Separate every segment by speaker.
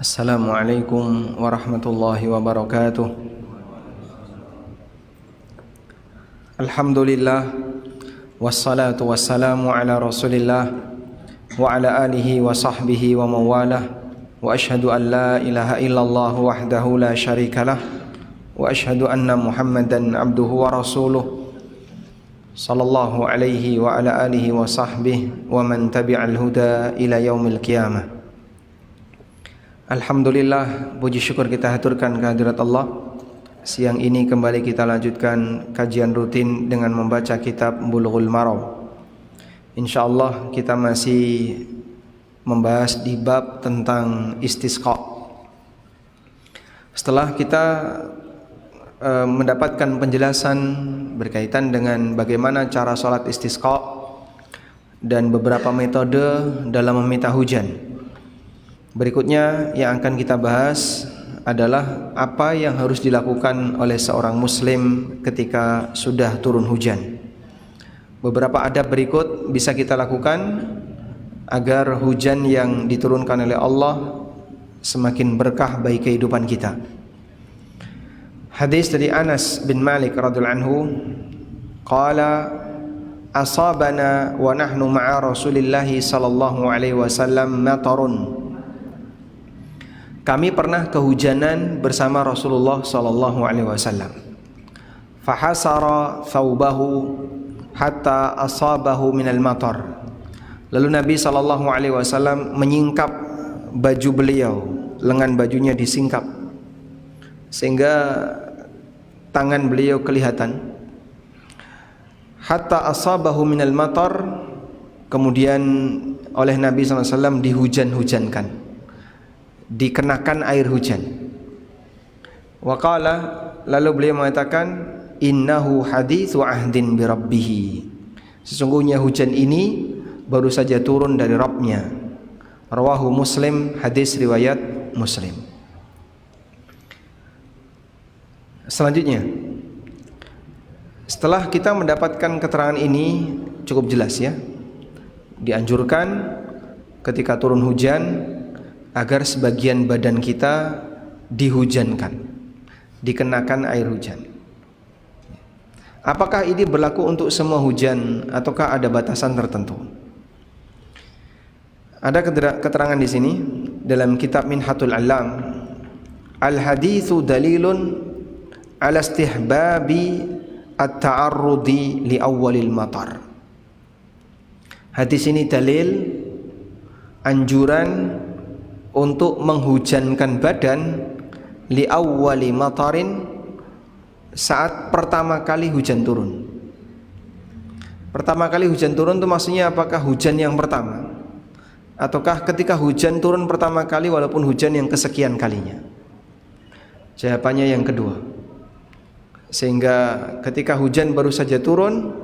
Speaker 1: Assalamualaikum warahmatullahi wabarakatuh. Alhamdulillah wassalatu wassalamu ala Rasulillah wa ala alihi wa sahbihi wa mawalah wa ashhadu an la ilaha illallah wahdahu la syarikalah wa ashhadu anna Muhammadan abduhu wa rasuluh sallallahu alaihi wa ala alihi wa sahbihi wa man tabi'al huda ila yaumil qiyamah. Alhamdulillah, puji syukur kita haturkan kehadirat Allah. Siang ini kembali kita lanjutkan kajian rutin dengan membaca kitab Bulughul Maram. InsyaAllah kita masih membahas di bab tentang istisqa. Setelah kita mendapatkan penjelasan berkaitan dengan bagaimana cara sholat istisqa dan beberapa metode dalam meminta hujan, berikutnya yang akan kita bahas adalah apa yang harus dilakukan oleh seorang muslim ketika sudah turun hujan. Beberapa adab berikut bisa kita lakukan agar hujan yang diturunkan oleh Allah semakin berkah bagi kehidupan kita. Hadis dari Anas bin Malik radhiyallahu anhu, qala asabana wa nahnu ma'a Rasulillah sallallahu alaihi wasallam matarun. Kami pernah kehujanan bersama Rasulullah sallallahu alaihi wasallam. Fahasara thawbahu hatta asabahu minal matar. Lalu Nabi sallallahu alaihi wasallam menyingkap baju beliau, lengan bajunya disingkap sehingga tangan beliau kelihatan. Hatta asabahu minal matar, kemudian oleh Nabi sallallahu alaihi wasallam dihujan-hujankan, dikenakan air hujan. Wa qala, lalu beliau mengatakan, innahu haditsu ahdin bi rabbih. Sesungguhnya hujan ini baru saja turun dari Rabbnya. Rawahu Muslim, hadis riwayat Muslim. Selanjutnya, setelah kita mendapatkan keterangan ini cukup jelas ya, dianjurkan ketika turun hujan agar sebagian badan kita dihujankan, dikenakan air hujan. Apakah ini berlaku untuk semua hujan ataukah ada batasan tertentu? Ada keterangan di sini dalam kitab Minhatul Alam, al-haditsu dalilun ala istihbabi at-ta'arrudi li awwalil matar. Hadis ini dalil anjuran untuk menghujankan badan li awwali matarin, saat pertama kali hujan turun. Pertama kali hujan turun itu maksudnya apakah hujan yang pertama ataukah ketika hujan turun pertama kali walaupun hujan yang kesekian kalinya? Jawabannya yang kedua. Sehingga ketika hujan baru saja turun,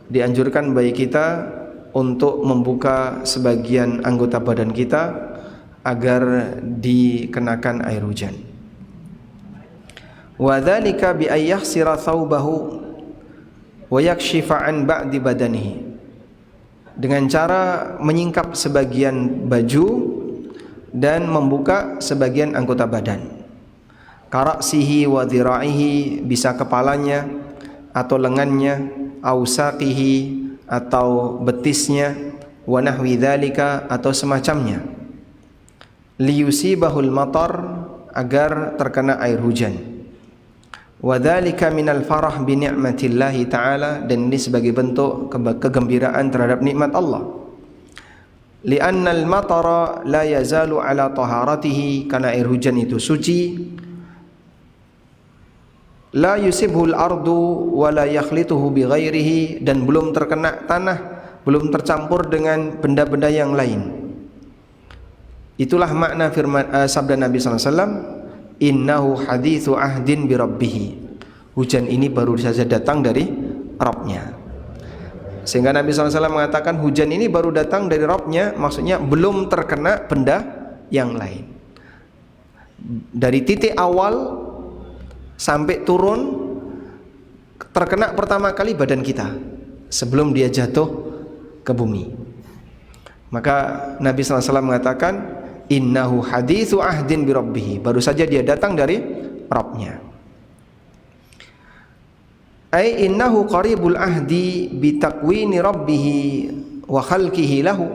Speaker 1: dianjurkan bagi kita untuk membuka sebagian anggota badan kita agar dikenakan air hujan. Wa dzalika bi ayyahsira thawbahu wa yakshifa an ba'di badanihi, dengan cara menyingkap sebagian baju dan membuka sebagian anggota badan. Karaksihi wa dhira'ihi, bisa kepalanya atau lengannya, au saqihi atau betisnya, wa nahwi dzalika atau semacamnya, liyusibahul matar, agar terkena air hujan. Wa dzalika minal farah bi ni'matillahi ta'ala, dan ini sebagai bentuk kegembiraan terhadap nikmat Allah. Li'annal matara la yazalu ala taharatihi, karena air hujan itu suci. La yusibhul ardu wa la yakhlituhu bi ghairihi, dan belum terkena tanah, belum tercampur dengan benda-benda yang lain. Itulah makna firman sabda Nabi SAW, innahu haditsu ahdin bi rabbih. Hujan ini baru saja datang dari Rabbnya. Sehingga Nabi SAW mengatakan hujan ini baru datang dari Rabbnya, maksudnya belum terkena benda yang lain. Dari titik awal sampai turun, terkena pertama kali badan kita sebelum dia jatuh ke bumi. Maka Nabi SAW mengatakan, innahu haditsu ahdin bi rabbih, baru saja dia datang dari Rabbnya. Ai innahu qaribul ahdi bi takwini rabbih wa khalqihi lahu.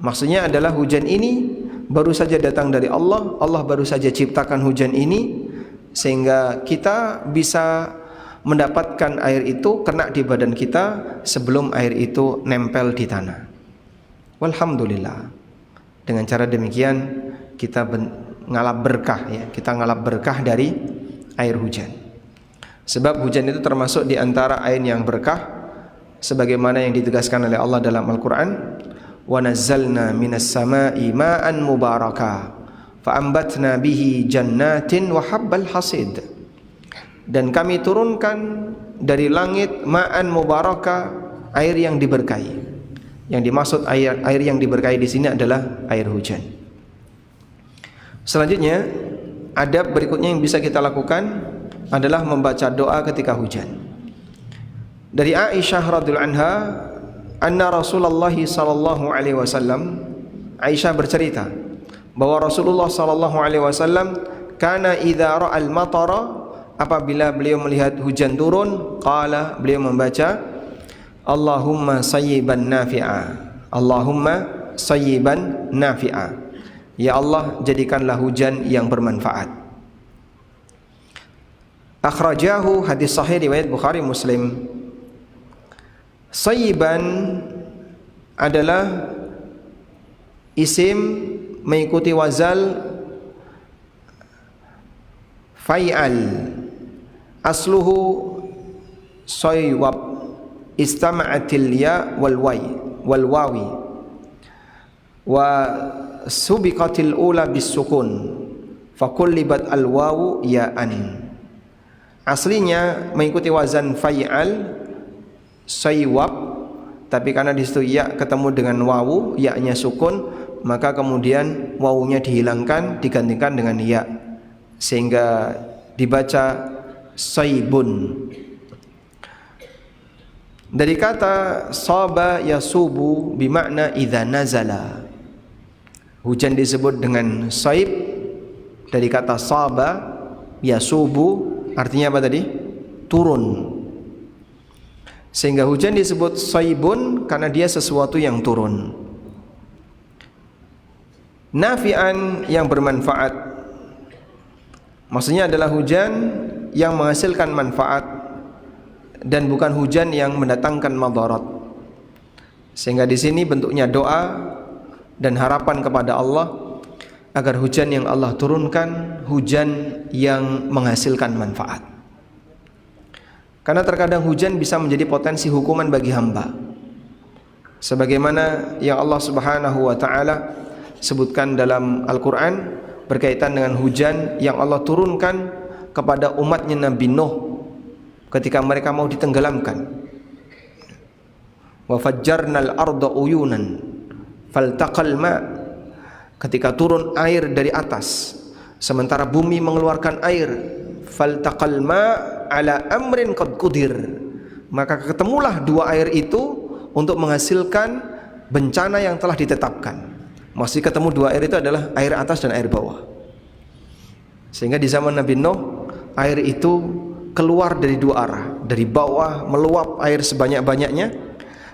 Speaker 1: Maksudnya adalah hujan ini baru saja datang dari Allah, Allah baru saja ciptakan hujan ini sehingga kita bisa mendapatkan air itu kena di badan kita sebelum air itu nempel di tanah. Walhamdulillah. Dengan cara demikian kita ngalap berkah ya, kita ngalap berkah dari air hujan. Sebab hujan itu termasuk di antara air yang berkah sebagaimana yang ditegaskan oleh Allah dalam Al-Qur'an, wa nazzalna minas sama'i ma'an mubaraka fa'ambatna bihi jannatin wa habbal hasid. Dan kami turunkan dari langit ma'an mubaraka, air yang diberkahi. Yang dimaksud air yang diberkahi di sini adalah air hujan. Selanjutnya, adab berikutnya yang bisa kita lakukan adalah membaca doa ketika hujan. Dari Aisyah radhiyallahu anha, anna Rasulullah sallallahu alaihi wasallam, Aisyah bercerita bahwa Rasulullah sallallahu alaihi wasallam kana idza ra'al matara, apabila beliau melihat hujan turun, qala, beliau membaca Allahumma sayyiban nafi'a, Allahumma sayyiban nafi'a, ya Allah jadikanlah hujan yang bermanfaat. Akhrajahu, hadis sahih riwayat Bukhari Muslim. Sayyiban adalah isim mengikuti wazal fa'al, asluhu saywab, istama'atil ya wal wawi wa subiqatil ula bis sukun fakullibat al wawu ya'an. Aslinya mengikuti wazan fa'al saywab, tapi karena di situ ya ketemu dengan wawu, ya-nya sukun, maka kemudian wawunya dihilangkan digantikan dengan ya sehingga dibaca saybun. Dari kata saba yasubu bimakna idza nazala. Hujan disebut dengan saib dari kata saba yasubu, artinya apa tadi? Turun. Sehingga hujan disebut saibun karena dia sesuatu yang turun. Nafi'an, yang bermanfaat. Maksudnya adalah hujan yang menghasilkan manfaat dan bukan hujan yang mendatangkan madarat. Sehingga di sini bentuknya doa dan harapan kepada Allah agar hujan yang Allah turunkan hujan yang menghasilkan manfaat. Karena terkadang hujan bisa menjadi potensi hukuman bagi hamba. Sebagaimana yang Allah Subhanahu wa taala sebutkan dalam Al-Qur'an berkaitan dengan hujan yang Allah turunkan kepada umatnya Nabi Nuh ketika mereka mau ditenggelamkan. Wa fajjarnal arda uyunan faltaqal ma, ketika turun air dari atas sementara bumi mengeluarkan air, faltaqal ma ala amrin qad qudir, maka ketemulah dua air itu untuk menghasilkan bencana yang telah ditetapkan. Masih ketemu dua air itu adalah air atas dan air bawah. Sehingga di zaman Nabi Nuh air itu keluar dari dua arah, dari bawah meluap air sebanyak-banyaknya,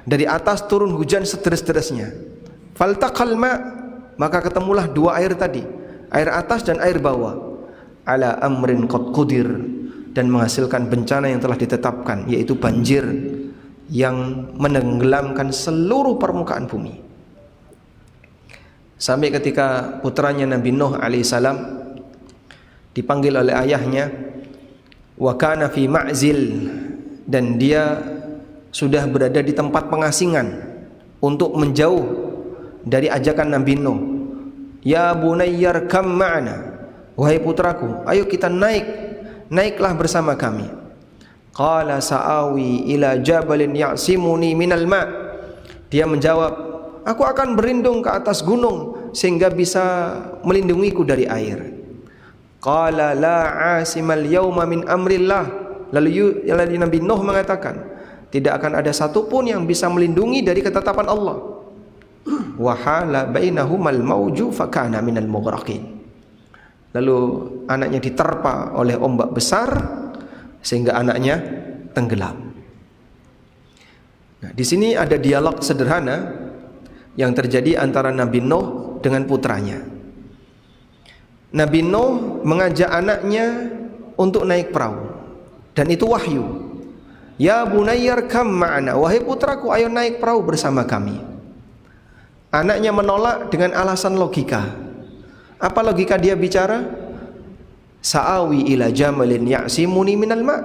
Speaker 1: dari atas turun hujan sederes-deresnya. Faltaqal ma, maka ketemulah dua air tadi, air atas dan air bawah, ala amrin qad qudir, dan menghasilkan bencana yang telah ditetapkan, yaitu banjir yang menenggelamkan seluruh permukaan bumi. Sampai ketika putranya Nabi Nuh alaihissalam dipanggil oleh ayahnya, wa kana fi ma'zil, dan dia sudah berada di tempat pengasingan untuk menjauh dari ajakan Nabi Nuh. Ya bunayyar kam ma'ana, wahai putraku, ayo kita naiklah bersama kami. Qala sa'awi ila jabalin ya'simuni minal ma', dia menjawab, aku akan berlindung ke atas gunung sehingga bisa melindungiku dari air. Qala la asimal yawma min amrillah, lalu Nabi Nuh mengatakan, tidak akan ada satupun yang bisa melindungi dari ketetapan Allah. wa hala bainahumal mauju fakana minal mughraqin. Lalu anaknya diterpa oleh ombak besar sehingga anaknya tenggelam. Nah, di sini ada dialog sederhana yang terjadi antara Nabi Nuh dengan putranya. Nabi Nuh mengajak anaknya untuk naik perahu, dan itu wahyu. Ya bunayyarkam ma'ana, wahai putraku, ayo naik perahu bersama kami. Anaknya menolak dengan alasan logika. Apa logika dia bicara? Sa'awi ila jamalin ya'simuni minal ma'.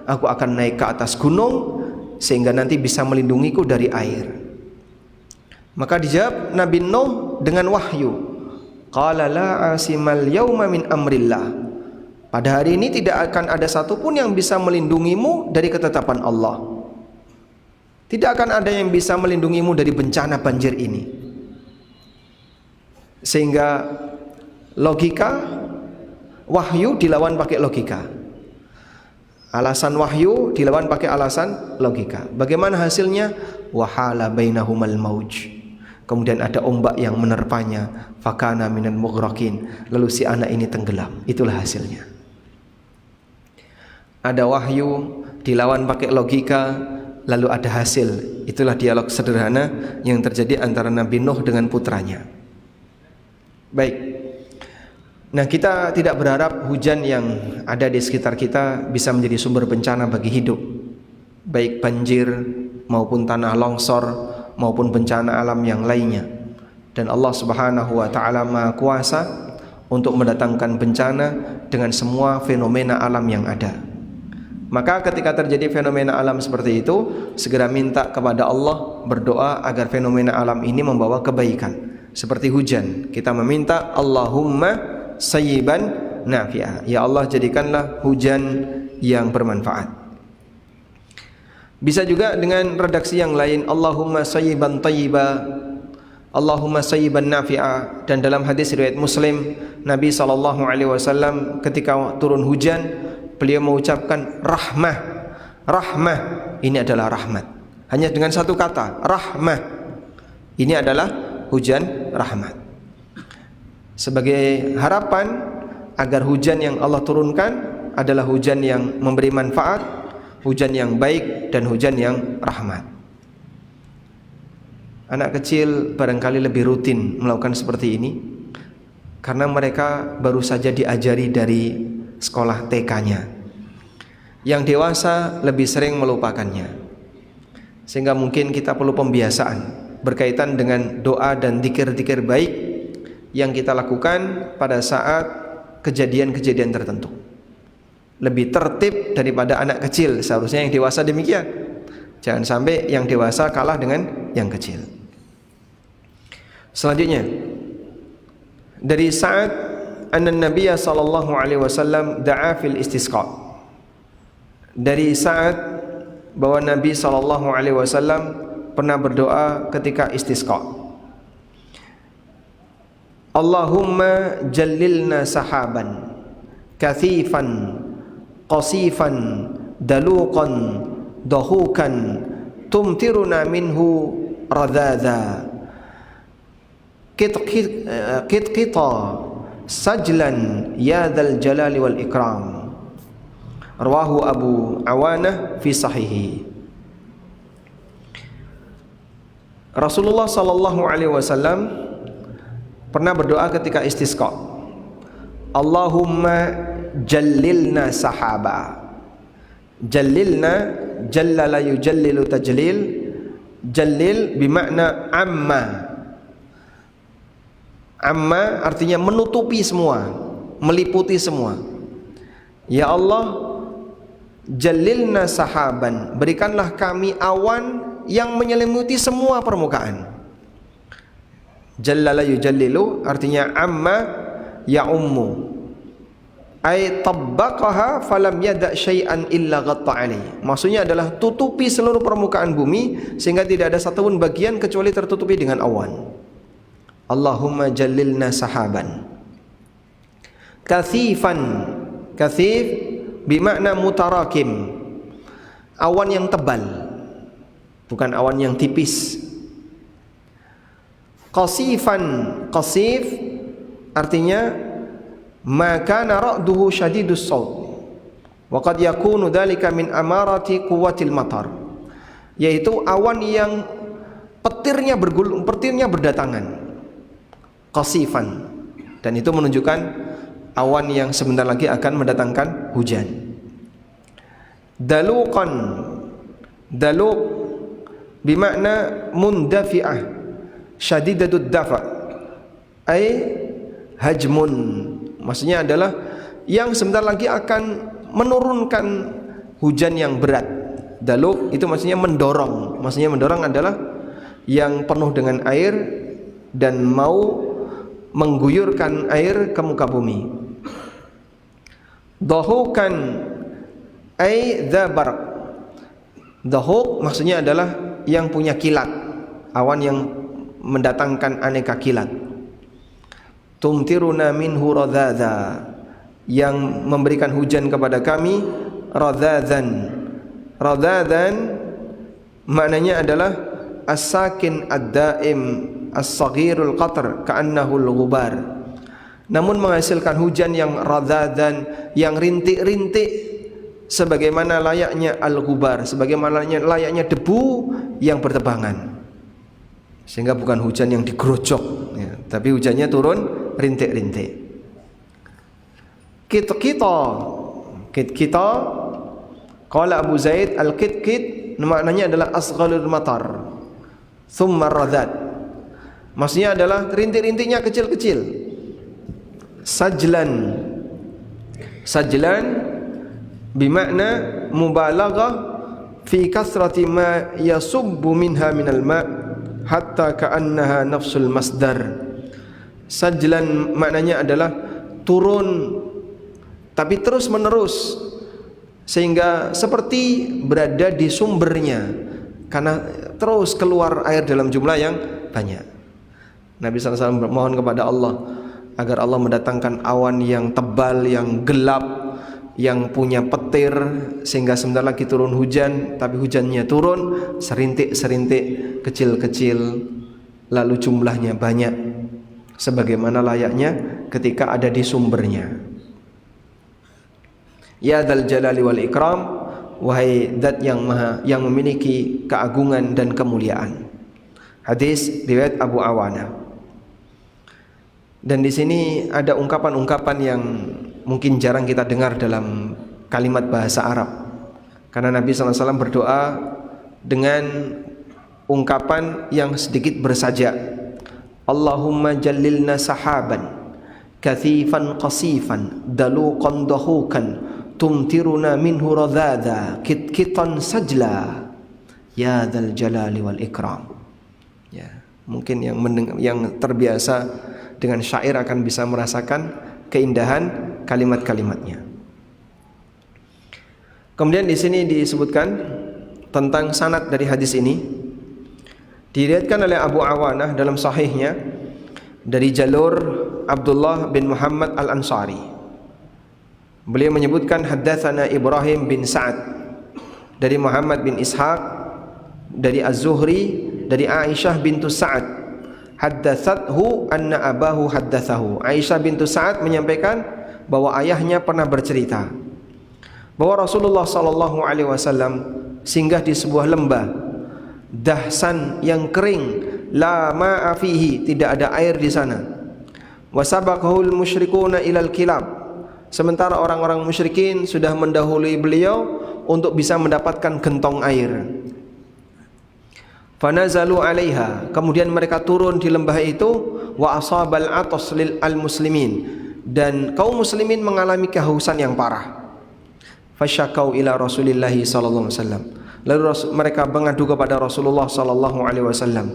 Speaker 1: Aku akan naik ke atas gunung sehingga nanti bisa melindungiku dari air. Maka dijawab Nabi Nuh dengan wahyu. Qala la asimal yawma min amrillah. Pada hari ini tidak akan ada satupun yang bisa melindungimu dari ketetapan Allah. Tidak akan ada yang bisa melindungimu dari bencana banjir ini. Sehingga logika, wahyu dilawan pakai logika. Alasan wahyu dilawan pakai alasan logika. Bagaimana hasilnya? Wahala bainahumal mauj. Kemudian ada ombak yang menerpanya. Fakana minal mughraqin. Lalu si anak ini tenggelam. Itulah hasilnya. Ada wahyu dilawan pakai logika, lalu ada hasil. Itulah dialog sederhana yang terjadi antara Nabi Nuh dengan putranya. Baik. Nah, kita tidak berharap hujan yang ada di sekitar kita bisa menjadi sumber bencana bagi hidup, baik banjir maupun tanah longsor maupun bencana alam yang lainnya. Dan Allah Subhanahu wa taala Maha Kuasa untuk mendatangkan bencana dengan semua fenomena alam yang ada. Maka ketika terjadi fenomena alam seperti itu, segera minta kepada Allah, berdoa agar fenomena alam ini membawa kebaikan. Seperti hujan, kita meminta Allahumma sayyiban nafi'ah. Ya Allah, jadikanlah hujan yang bermanfaat. Bisa juga dengan redaksi yang lain, Allahumma sayyiban tayyiba, Allahumma sayyiban nafi'ah. Dan dalam hadis riwayat Muslim, Nabi SAW ketika turun hujan, beliau mengucapkan rahmah. Rahmah, ini adalah rahmat. Hanya dengan satu kata, rahmah. Ini adalah hujan rahmat. Sebagai harapan agar hujan yang Allah turunkan adalah hujan yang memberi manfaat, hujan yang baik, dan hujan yang rahmat. Anak kecil barangkali lebih rutin melakukan seperti ini karena mereka baru saja diajari dari sekolah TK-nya. Yang dewasa lebih sering melupakannya. Sehingga mungkin kita perlu pembiasaan berkaitan dengan doa dan dzikir-dzikir baik yang kita lakukan pada saat kejadian-kejadian tertentu. Lebih tertib daripada anak kecil. Seharusnya yang dewasa demikian. Jangan sampai yang dewasa kalah dengan yang kecil. Selanjutnya, dari Sa'ad an-Nabiy sallallahu alaihi wasallam da'a fil istisqa. Dari Sa'ad bahwa Nabi sallallahu alaihi wasallam pernah berdoa ketika istisqa. Allahumma jallilna sahaban kathifan qasifan daluqan dahukan tumtiruna minhu radadha qitqita sajlan ya dzal jalali wal ikram. Rawahu Abu Awanah fi sahihi. Rasulullah sallallahu alaihi wasallam pernah berdoa ketika istisqa. Allahumma jallilna sahaba. Jallilna, jallala yujallilu tajlil. Jallil bimakna amma. Amma artinya menutupi semua, meliputi semua. Ya Allah, jallilna sahaban, berikanlah kami awan yang menyelimuti semua permukaan. Jallala yujallilu artinya amma ya ummu, ay tabbaqaha falam yada' syai'an illa ghatta alaihi. Maksudnya adalah tutupi seluruh permukaan bumi sehingga tidak ada satupun bagian kecuali tertutupi dengan awan. Allahumma jallilna sahaban. Kathifan, kathif bimakna mutarakim, awan yang tebal, bukan awan yang tipis. Qasifan, qasif artinya ma kana ra'duhu syadidus saut wa qad yakunu dzalika min amarati quwwatil matar, yaitu awan yang petirnya berdatangan. Qasifan, dan itu menunjukkan awan yang sebentar lagi akan mendatangkan hujan. Daluqan, daluq bimakna mundafi'ah syadidatud dafa, ay hajmun, maksudnya adalah yang sebentar lagi akan menurunkan hujan yang berat. Daluq itu maksudnya mendorong, maksudnya mendorong adalah yang penuh dengan air dan mau mengguyurkan air ke muka bumi. Dahukan ay dzabarq, dahuk maksudnya adalah yang punya kilat, awan yang mendatangkan aneka kilat. Tumtiruna minhu radhadha, yang memberikan hujan kepada kami radhadhan. Radhadhan maknanya adalah as-sakin ad-daim as-saghirul qatr ka'annahu al-ghubar, namun menghasilkan hujan yang radhadhan, yang rintik-rintik sebagaimana layaknya al-ghubar, sebagaimana layaknya debu yang bertebangan, sehingga bukan hujan yang digerojok ya, tapi hujannya turun rintik-rintik. Kita qala Abu Zaid al-kitkit maknanya adalah asghalul matar thumma radhad, maksudnya adalah rintik-rintiknya kecil-kecil. Sajlan, sajlan bimakna mubalaghah fi kasrati ma yasubbu minha minal ma' hatta ka'annaha nafsul masdar. Sajlan maknanya adalah turun tapi terus menerus, sehingga seperti berada di sumbernya karena terus keluar air dalam jumlah yang banyak. Nabi SAW bermohon kepada Allah agar Allah mendatangkan awan yang tebal, yang gelap, yang punya petir, sehingga sebentar lagi turun hujan, tapi hujannya turun serintik-serintik kecil-kecil, lalu jumlahnya banyak sebagaimana layaknya ketika ada di sumbernya. Ya dzal jalali wal ikram, wahai zat yang maha, yang memiliki keagungan dan kemuliaan. Hadis riwayat Abu Awana. Dan di sini ada ungkapan-ungkapan yang mungkin jarang kita dengar dalam kalimat bahasa Arab, karena Nabi SAW berdoa dengan ungkapan yang sedikit bersajak. Allahumma jallilna sahaban kathifan qasifan daluqan dahukan tumtiruna minhu radhadha kitkitan sajla ya dzal jalali wal ikram. Ya, mungkin yang terbiasa dengan syair akan bisa merasakan keindahan kalimat-kalimatnya. Kemudian di sini disebutkan tentang sanad dari hadis ini. Diriwayatkan oleh Abu Awanah dalam sahihnya dari jalur Abdullah bin Muhammad Al-Ansari. Beliau menyebutkan haddatsana Ibrahim bin Sa'ad dari Muhammad bin Ishaq dari Az-Zuhri dari Aisyah bintu Sa'ad. Haddatsathu anna abahu haddatsahu. Aisyah bintu Sa'ad menyampaikan bahwa ayahnya pernah bercerita bahwa Rasulullah sallallahu alaihi wasallam singgah di sebuah lembah dahsan yang kering, la ma'a fihi, tidak ada air di sana. Wasabaqahul musyrikuna ilal kilab, sementara orang-orang musyrikin sudah mendahului beliau untuk bisa mendapatkan gentong air. Fanazalu 'alaiha, kemudian mereka turun di lembah itu. Wa asabal atas lil al-muslimin, dan kaum muslimin mengalami kehausan yang parah. Fasyakau ila Rasulillah sallallahu alaihi wasallam, lalu mereka mengadu kepada Rasulullah sallallahu alaihi wasallam.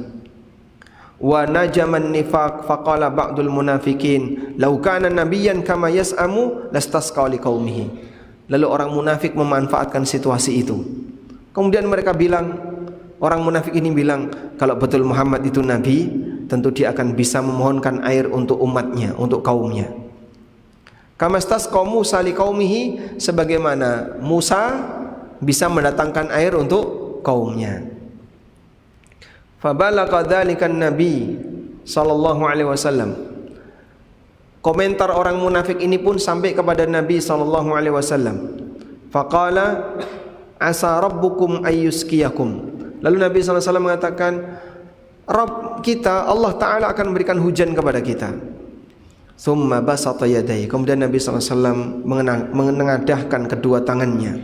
Speaker 1: Wa najaman nifaq, faqala ba'dul munafikin law kana nabiyyan kama yas'amu lastasqa liqaumihi. Lalu orang munafik memanfaatkan situasi itu. Kemudian mereka bilang, orang munafik ini bilang, kalau betul Muhammad itu nabi, tentu dia akan bisa memohonkan air untuk umatnya, untuk kaumnya. Kama istasqa Musa liqaumihi, sebagaimana Musa bisa mendatangkan air untuk kaumnya. Fabalagha dzalikan nabi sallallahu alaihi wasallam. Komentar orang munafik ini pun sampai kepada Nabi sallallahu alaihi wasallam. Faqala asa rabbukum ayyuskiyakum. Lalu Nabi sallallahu alaihi wasallam mengatakan, Rabb kita Allah Ta'ala akan memberikan hujan kepada kita. Thumma basata yadayhi. Kemudian Nabi sallallahu alaihi wasallam menengadahkan kedua tangannya.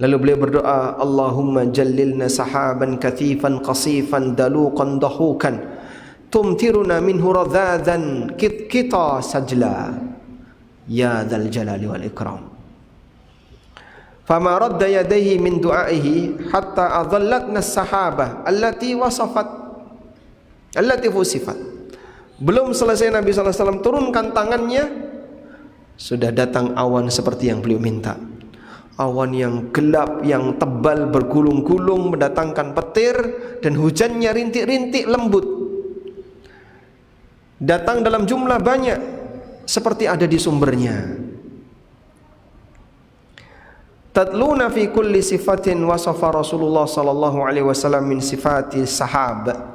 Speaker 1: Lalu beliau berdoa, Allahumma jallilna sahaban kathifan qasifan daluqan dahukan tumtiruna minhu radhadan kita sajla ya dzal jalali wal ikram. Fama radda yadayhi min du'aihi hatta adhallatna as-sahabah allati fusifat. Belum selesai Nabi sallallahu alaihi wasallam turunkan tangannya, sudah datang awan seperti yang beliau minta. Awan yang gelap, yang tebal, bergulung-gulung, mendatangkan petir, dan hujannya rintik-rintik lembut. Datang dalam jumlah banyak, seperti ada di sumbernya. Tatluna fi kulli sifatin wasafa Rasulullah sallallahu alaihi wasallam min sifati sahab.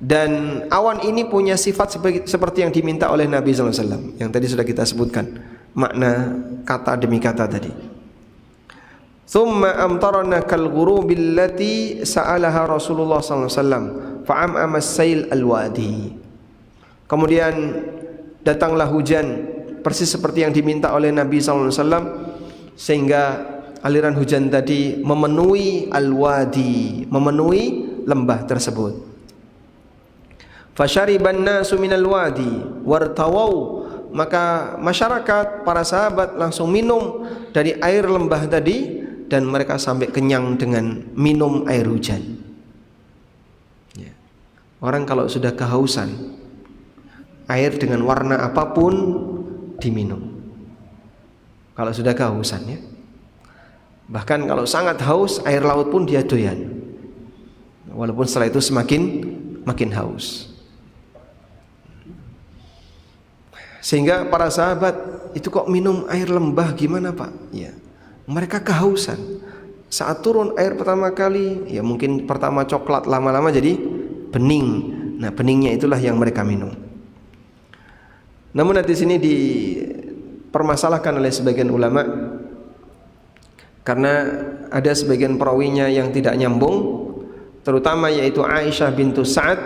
Speaker 1: Dan awan ini punya sifat seperti yang diminta oleh Nabi sallallahu alaihi wasallam, yang tadi sudah kita sebutkan makna kata demi kata tadi. Thumma amtarna kal ghurubil lati sa'alaha Rasulullah sallallahu alaihi wasallam fa'am'ama as-sail al-wadi. Kemudian datanglah hujan persis seperti yang diminta oleh Nabi sallallahu alaihi wasallam, sehingga aliran hujan tadi memenuhi al-wadi, memenuhi lembah tersebut. Fasyariban nasu minal wadi wartawau. Maka masyarakat, para sahabat langsung minum dari air lembah tadi, dan mereka sampai kenyang dengan minum air hujan. Ya. Orang kalau sudah kehausan, air dengan warna apapun diminum. Kalau sudah kehausan, ya. Bahkan kalau sangat haus, air laut pun dia doyan. Walaupun setelah itu makin haus. Sehingga para sahabat itu kok minum air lembah gimana Pak? Ya, mereka kehausan. Saat turun air pertama kali, ya mungkin pertama coklat, lama-lama jadi bening. Nah, beningnya itulah yang mereka minum. Namun di sini dipermasalahkan oleh sebagian ulama karena ada sebagian perawinya yang tidak nyambung, terutama yaitu Aisyah bintu Sa'ad.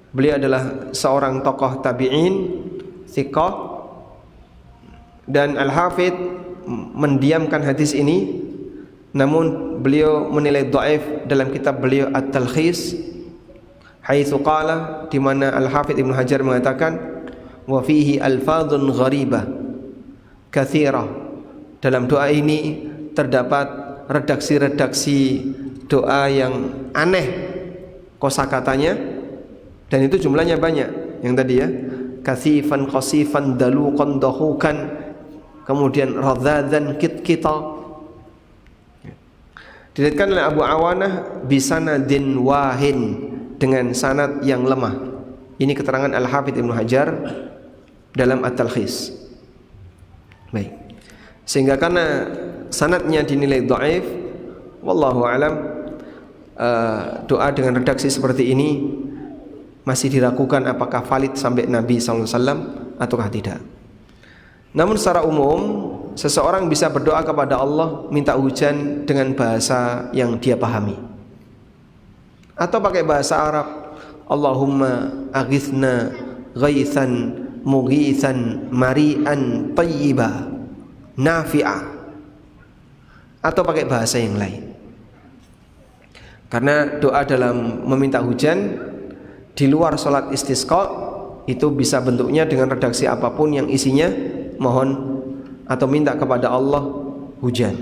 Speaker 1: Beliau adalah seorang tokoh tabi'in thiqah, dan Al-Hafidh mendiamkan hadis ini, namun beliau menilai dhaif dalam kitab beliau At-Talkhis, haitsu qala, di mana Al-Hafidh Ibnu Hajar mengatakan wa fihi alfadhun gharibah katsirah. Dalam doa ini terdapat redaksi-redaksi doa yang aneh kosakatanya, dan itu jumlahnya banyak. Yang tadi ya, katsifan qasifan daluqan dahukan, kemudian radzadan kita. Diriwayatkan oleh Abu Awanah bisanadin wahin, dengan sanad yang lemah. Ini keterangan Al-Hafidh Ibnu Hajar dalam At-Talkhis. Baik. Sehingga karena sanadnya dinilai dhaif, wallahu alam, doa dengan redaksi seperti ini masih diragukan apakah valid sampai Nabi SAW ataukah tidak. Namun secara umum, seseorang bisa berdoa kepada Allah minta hujan dengan bahasa yang dia pahami, atau pakai bahasa Arab, Allahumma aghithna ghaithan mughithan mari'an tayyiba nafi'ah, atau pakai bahasa yang lain. Karena doa dalam meminta hujan di luar sholat istisqa itu bisa bentuknya dengan redaksi apapun yang isinya mohon atau minta kepada Allah hujan.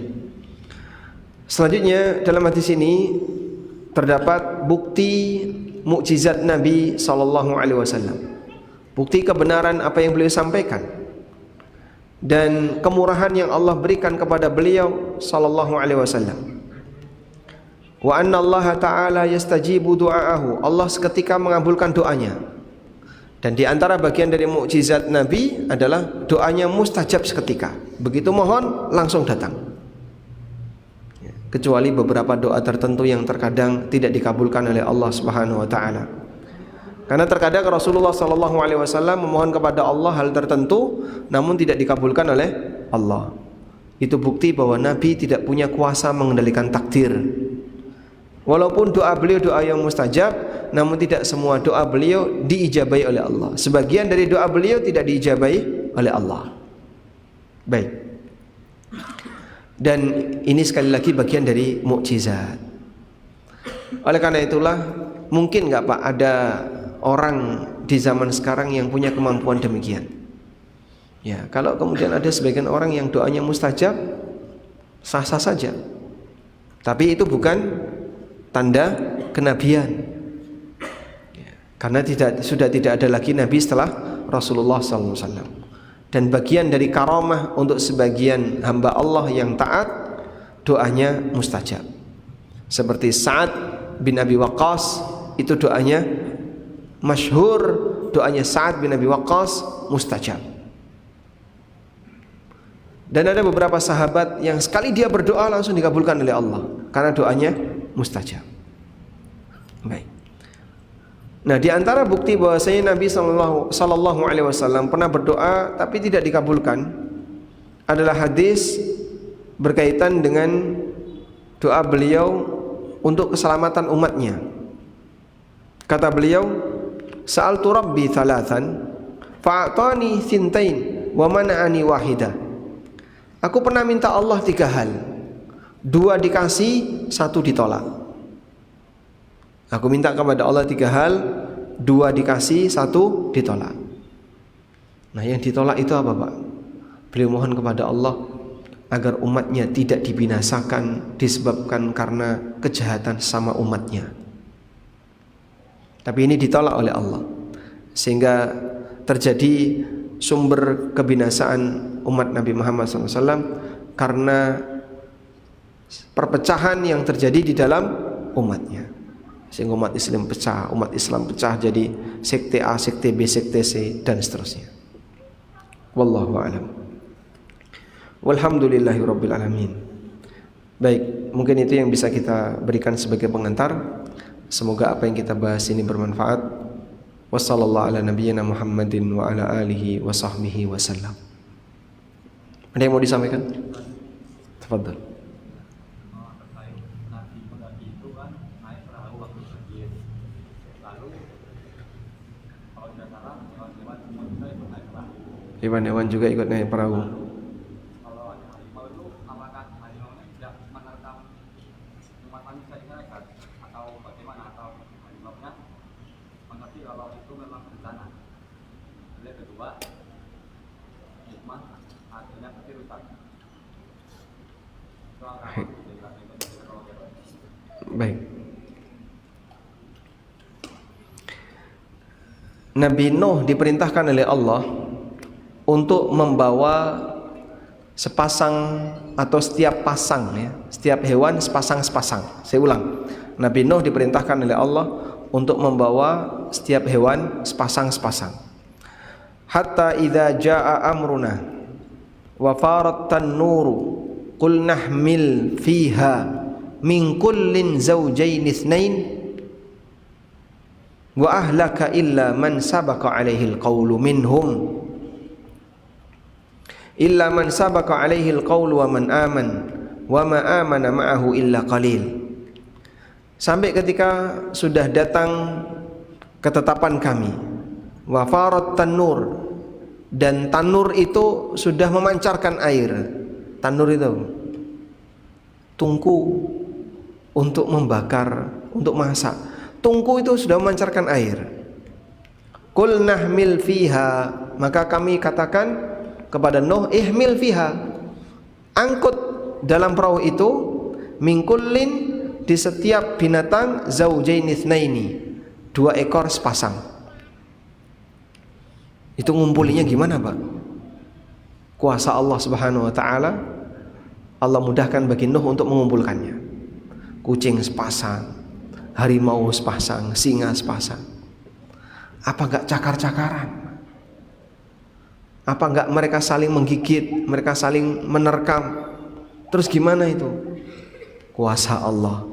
Speaker 1: Selanjutnya dalam hadis ini terdapat bukti mukjizat Nabi sallallahu alaihi wasallam, bukti kebenaran apa yang beliau sampaikan, dan kemurahan yang Allah berikan kepada beliau sallallahu alaihi wasallam. Wa anna Allah ta'ala yastajibu du'aahu, Allah seketika mengabulkan doanya. Dan di antara bagian dari mukjizat Nabi adalah doanya mustajab seketika. Begitu mohon langsung datang. Kecuali beberapa doa tertentu yang terkadang tidak dikabulkan oleh Allah Subhanahu wa taala. Karena terkadang Rasulullah SAW memohon kepada Allah hal tertentu namun tidak dikabulkan oleh Allah. Itu bukti bahwa Nabi tidak punya kuasa mengendalikan takdir. Walaupun doa beliau doa yang mustajab, namun tidak semua doa beliau diijabahi oleh Allah. Sebagian dari doa beliau tidak diijabahi oleh Allah. Baik. Dan ini sekali lagi bagian dari mukjizat. Oleh karena itulah, mungkin nggak Pak ada orang di zaman sekarang yang punya kemampuan demikian? Ya, kalau kemudian ada sebagian orang yang doanya mustajab, sah-sah saja. Tapi itu bukan tanda kenabian. Ya, karena sudah tidak ada lagi nabi setelah Rasulullah SAW. Dan bagian dari karamah untuk sebagian hamba Allah yang taat, doanya mustajab. Seperti Sa'ad bin Abi Waqqas, itu doanya masyhur, doanya Sa'ad bin Abi Waqqas mustajab. Dan ada beberapa sahabat yang sekali dia berdoa langsung dikabulkan oleh Allah karena doanya mustajab. Baik. Nah, di antara bukti bahwasanya Nabi sallallahu alaihi wasallam pernah berdoa tapi tidak dikabulkan adalah hadis berkaitan dengan doa beliau untuk keselamatan umatnya. Kata beliau, "Sa'altu Rabbi thalathan fa'atani thintain wa mana'ani wahidah." Aku pernah minta Allah 3 hal. 2 dikasih, 1 ditolak. Aku minta kepada Allah 3 hal, 2 dikasih, 1 ditolak. Nah, yang ditolak itu apa, Pak? Beliau mohon kepada Allah agar umatnya tidak dibinasakan disebabkan karena kejahatan sama umatnya. Tapi ini ditolak oleh Allah, sehingga terjadi sumber kebinasaan umat Nabi Muhammad SAW karena perpecahan yang terjadi di dalam umatnya. Sehingga umat Islam pecah jadi sekte A, sekte B, sekte C dan seterusnya. Wallahu a'lam. Walhamdulillahirabbil alamin. Baik, mungkin itu yang bisa kita berikan sebagai pengantar. Semoga apa yang kita bahas ini bermanfaat. Wassallallahu ala nabiyyina Muhammadin wa ala alihi wa sahbihi wasallam. Ada yang mau disampaikan? Tafadhal. Hewan-hewan juga ikut naik perahu.
Speaker 2: Kalau harimau itu apakah harimau tidak menerkam umat manusia di sana atau bagaimana, atau harimau-nya mengerti kalau itu memang bencana? Yang kedua, hikmah artinya ketirutan.
Speaker 1: Baik. Nabi Nuh diperintahkan oleh Allah untuk membawa sepasang atau setiap pasang, ya, setiap hewan sepasang-sepasang. Saya ulang, Nabi Nuh diperintahkan oleh Allah untuk membawa setiap hewan sepasang-sepasang. Hatta idza jaa amruna wa farat tan-nuru qul nahmil fiha min kullin zawjayn itsnain wa ahlaka illa man sabaqa alaihi alqawlu minhum illa man sabaqa alaihi alqawlu wa man aman wa ma amana ma'ahu illa qalil. Sampai ketika sudah datang ketetapan kami, wa farat tanur, dan tanur itu sudah memancarkan air. Tanur itu tungku untuk membakar, untuk masak. Tungku itu sudah memancarkan air. Qul nahmil fiha, maka kami katakan kepada Nuh, ihmil fiha, angkut dalam perahu itu, min kullin, di setiap binatang, zaujain itsnaini, 2 ekor sepasang. Itu ngumpulinya gimana, Pak? Kuasa Allah Subhanahu wa taala, Allah mudahkan bagi Nuh untuk mengumpulkannya. Kucing sepasang, harimau sepasang, singa sepasang. Apa enggak cakar-cakaran? Apa enggak mereka saling menggigit, mereka saling menerkam? Terus gimana itu? Kuasa Allah.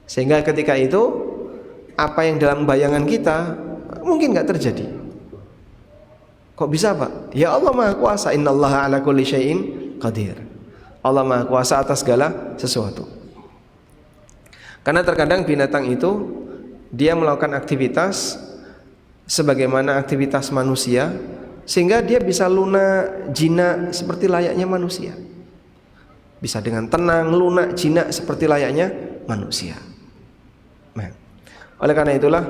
Speaker 1: Sehingga ketika itu apa yang dalam bayangan kita mungkin nggak terjadi. Kok bisa, Pak? Ya Allah Maha Kuasa. Innallaha ala kulli syai'in qadir. Allah Maha Kuasa atas segala sesuatu. Karena terkadang binatang itu dia melakukan aktivitas sebagaimana aktivitas manusia, sehingga dia bisa lunak jinak seperti layaknya manusia. Bisa dengan tenang lunak jinak seperti layaknya manusia. Nah, oleh karena itulah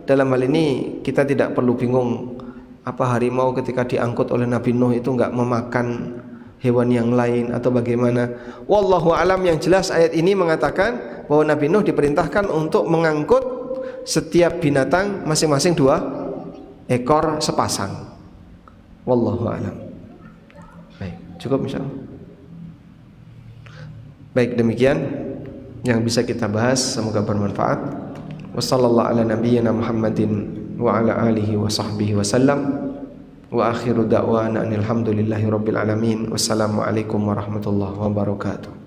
Speaker 1: dalam hal ini kita tidak perlu bingung apa harimau ketika diangkut oleh Nabi Nuh itu enggak memakan hewan yang lain atau bagaimana. Wallahu alam, yang jelas ayat ini mengatakan bahwa Nabi Nuh diperintahkan untuk mengangkut setiap binatang masing-masing 2 ekor sepasang. Wallahu alam. Baik, cukup insyaallah. Baik, demikian yang bisa kita bahas, semoga bermanfaat. Wassallallahu ala nabiyyina Muhammadin wa ala alihi wa sahbihi wasallam. Wa akhiru da'wana alhamdulillahi rabbil alamin. Wassalamualaikum warahmatullahi wabarakatuh.